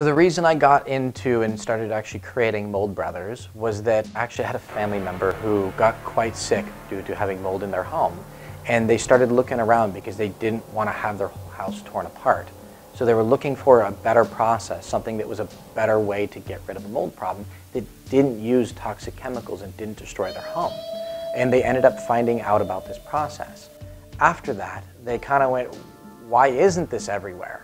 The reason I got into and started actually creating Mold Brothers was that I actually had a family member who got quite sick due to having mold in their home. And they started looking around because they didn't want to have their whole house torn apart. So they were looking for a better process, something that was a better way to get rid of a mold problem that didn't use toxic chemicals and didn't destroy their home. And they ended up finding out about this process. After that, they kind of went, why isn't this everywhere?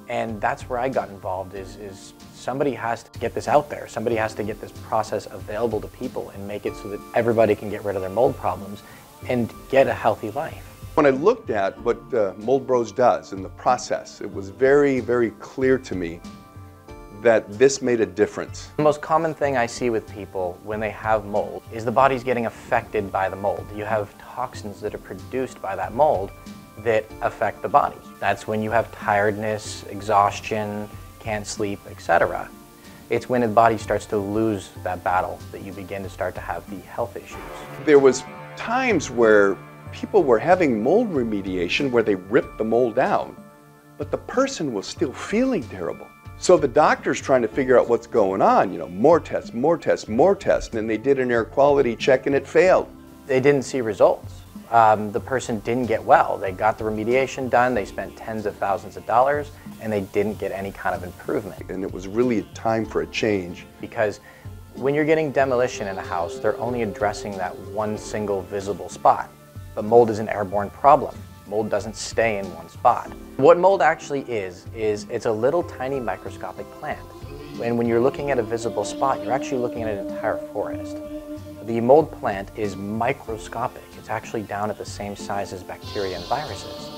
And that's where I got involved is somebody has to get this out there. Somebody has to get this process available to people and make it so that everybody can get rid of their mold problems and get a healthy life. When I looked at what Mold Bros does in the process, it was very, very clear to me that this made a difference. The most common thing I see with people when they have mold is the body's getting affected by the mold. You have toxins that are produced by that mold that affect the body. That's when you have tiredness, exhaustion, can't sleep, etc. It's when the body starts to lose that battle that you begin to start to have the health issues. There was times where people were having mold remediation where they ripped the mold out, but the person was still feeling terrible. So the doctor's trying to figure out what's going on, you know, more tests, more tests, more tests, and then they did an air quality check and it failed. They didn't see results. The person didn't get well. They got the remediation done, they spent tens of thousands of dollars, and they didn't get any kind of improvement. And it was really time for a change. Because when you're getting demolition in a house, they're only addressing that one single visible spot. But mold is an airborne problem. Mold doesn't stay in one spot. What mold actually is it's a little tiny microscopic plant. And when you're looking at a visible spot, you're actually looking at an entire forest. The mold plant is microscopic. It's actually down at the same size as bacteria and viruses.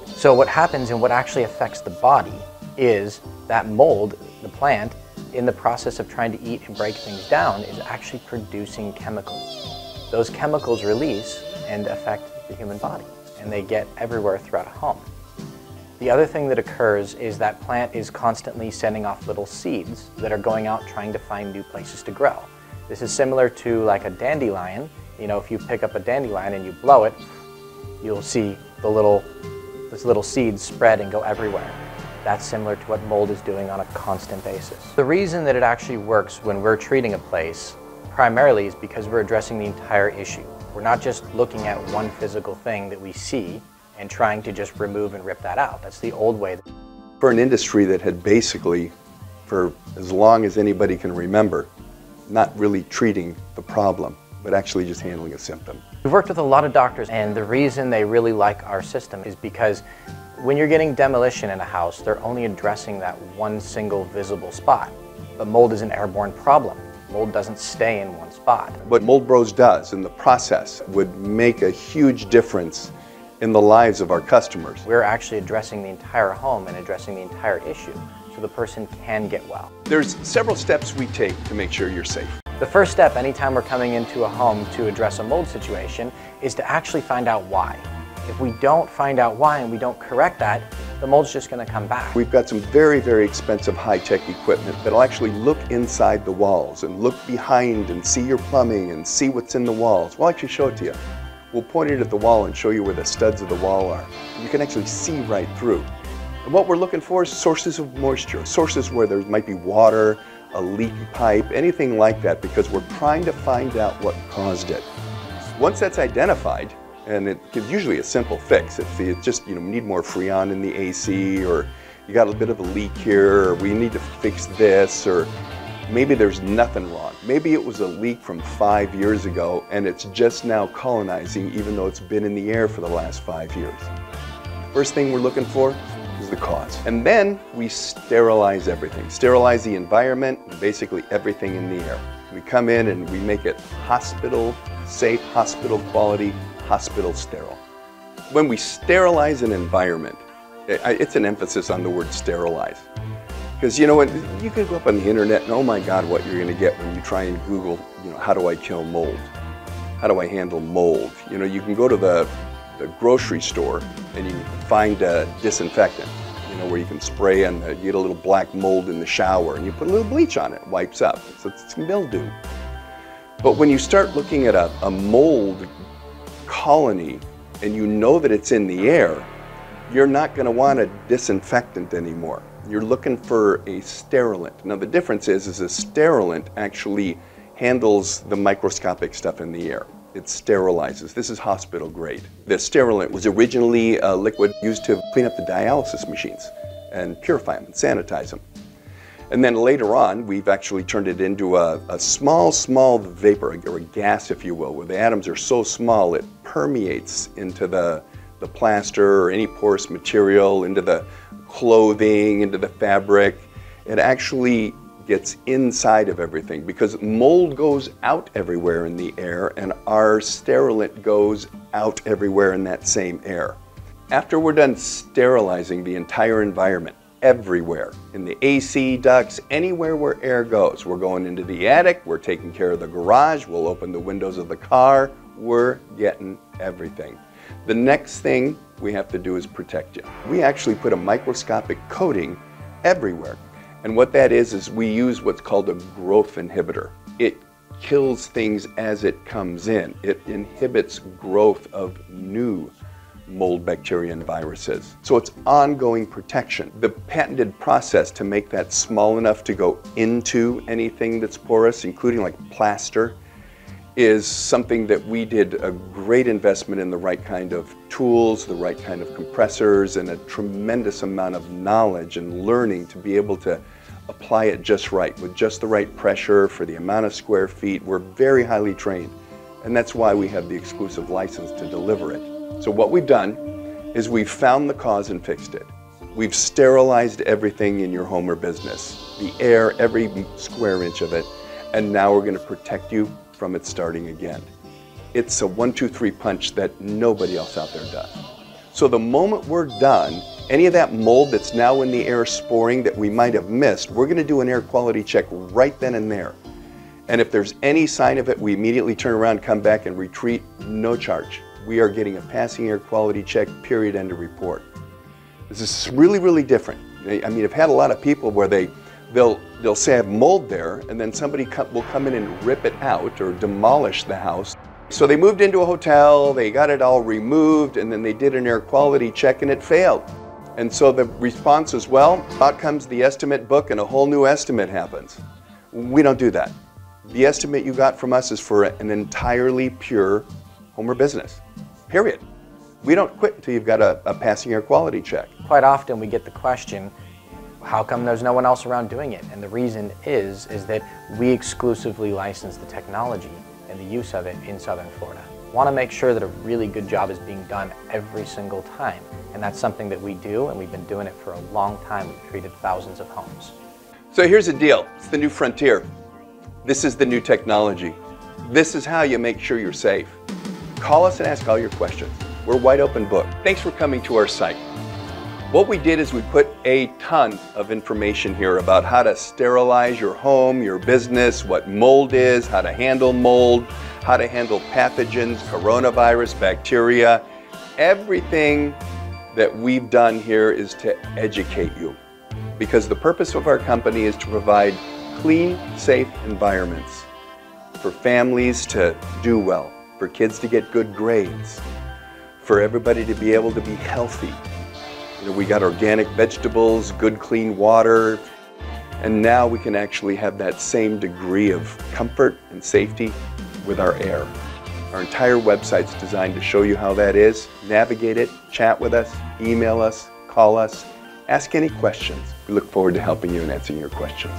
So what happens and what actually affects the body is that mold, the plant, in the process of trying to eat and break things down, is actually producing chemicals. Those chemicals release and affect the human body, and they get everywhere throughout a home. The other thing that occurs is that plant is constantly sending off little seeds that are going out trying to find new places to grow. This is similar to like a dandelion. You know, if you pick up a dandelion and you blow it, you'll see this little seeds spread and go everywhere. That's similar to what mold is doing on a constant basis. The reason that it actually works when we're treating a place primarily is because we're addressing the entire issue. We're not just looking at one physical thing that we see and trying to just remove and rip that out. That's the old way. For an industry that had basically, for as long as anybody can remember, not really treating the problem, but actually just handling a symptom. We've worked with a lot of doctors, and the reason they really like our system is because when you're getting demolition in a house, they're only addressing that one single visible spot. But mold is an airborne problem. Mold doesn't stay in one spot. What Mold Bros does in the process would make a huge difference in the lives of our customers. We're actually addressing the entire home and addressing the entire issue, so the person can get well. There's several steps we take to make sure you're safe. The first step anytime we're coming into a home to address a mold situation is to actually find out why. If we don't find out why and we don't correct that, the mold's just going to come back. We've got some very, very expensive high-tech equipment that'll actually look inside the walls and look behind and see your plumbing and see what's in the walls. We'll actually show it to you. We'll point it at the wall and show you where the studs of the wall are. You can actually see right through. And what we're looking for is sources of moisture, sources where there might be water, a leaky pipe, anything like that, because we're trying to find out what caused it. Once that's identified, and it's usually a simple fix. It's just, you know, we need more Freon in the AC, or you got a bit of a leak here, or we need to fix this, or maybe there's nothing wrong. Maybe it was a leak from 5 years ago and it's just now colonizing even though it's been in the air for the last 5 years. First thing we're looking for is the cause. And then we sterilize everything. Sterilize the environment and basically everything in the air. We come in and we make it hospital safe, hospital quality, hospital sterile. When we sterilize an environment, it's an emphasis on the word sterilize. Because you know what, you can go up on the internet and oh my God, what you're going to get when you try and Google, you know, how do I kill mold? How do I handle mold? You know, you can go to the grocery store and you can find a disinfectant, you know, where you can spray and you get a little black mold in the shower and you put a little bleach on it, wipes up. So it's mildew. But when you start looking at a mold colony and you know that it's in the air, you're not going to want a disinfectant anymore. You're looking for a sterilant. Now the difference is a sterilant actually handles the microscopic stuff in the air. It sterilizes. This is hospital grade. The sterilant was originally a liquid used to clean up the dialysis machines and purify them and sanitize them. And then later on, we've actually turned it into a small vapor, or a gas, if you will, where the atoms are so small it permeates into the plaster or any porous material, into the clothing, into the fabric. It actually gets inside of everything because mold goes out everywhere in the air and our sterilant goes out everywhere in that same air. After we're done sterilizing the entire environment, everywhere, in the AC ducts, anywhere where air goes. We're going into the attic, we're taking care of the garage, we'll open the windows of the car, we're getting everything. The next thing we have to do is protect you. We actually put a microscopic coating everywhere. And what that is we use what's called a growth inhibitor. It kills things as it comes in. It inhibits growth of new mold, bacteria, and viruses. So it's ongoing protection. The patented process to make that small enough to go into anything that's porous, including like plaster, is something that we did a great investment in the right kind of tools, the right kind of compressors, and a tremendous amount of knowledge and learning to be able to apply it just right, with just the right pressure for the amount of square feet. We're very highly trained, and that's why we have the exclusive license to deliver it. So what we've done is we've found the cause and fixed it. We've sterilized everything in your home or business, the air, every square inch of it, and now we're going to protect you from it starting again. It's a 1-2-3 punch that nobody else out there does. So the moment we're done, any of that mold that's now in the air sporing that we might have missed, we're going to do an air quality check right then and there. And if there's any sign of it, we immediately turn around, come back, and retreat, no charge. We are getting a passing air quality check, period, end of report. This is really, really different. I mean, I've had a lot of people where they'll say I have mold there, and then somebody will come in and rip it out or demolish the house. So they moved into a hotel, they got it all removed, and then they did an air quality check and it failed. And so the response is, well, out comes the estimate book and a whole new estimate happens. We don't do that. The estimate you got from us is for an entirely pure home or business, period. We don't quit until you've got a passing air quality check. Quite often we get the question, how come there's no one else around doing it? And the reason is that we exclusively license the technology and the use of it in Southern Florida. Want to make sure that a really good job is being done every single time. And that's something that we do, and we've been doing it for a long time. We've treated thousands of homes. So here's the deal. It's the new frontier. This is the new technology. This is how you make sure you're safe. Call us and ask all your questions. We're wide open book. Thanks for coming to our site. What we did is we put a ton of information here about how to sterilize your home, your business, what mold is, how to handle mold, how to handle pathogens, coronavirus, bacteria. Everything that we've done here is to educate you, because the purpose of our company is to provide clean, safe environments for families to do well, for kids to get good grades, for everybody to be able to be healthy. You know, we got organic vegetables, good clean water, and now we can actually have that same degree of comfort and safety with our air. Our entire website's designed to show you how that is. Navigate it, chat with us, email us, call us, ask any questions. We look forward to helping you and answering your questions.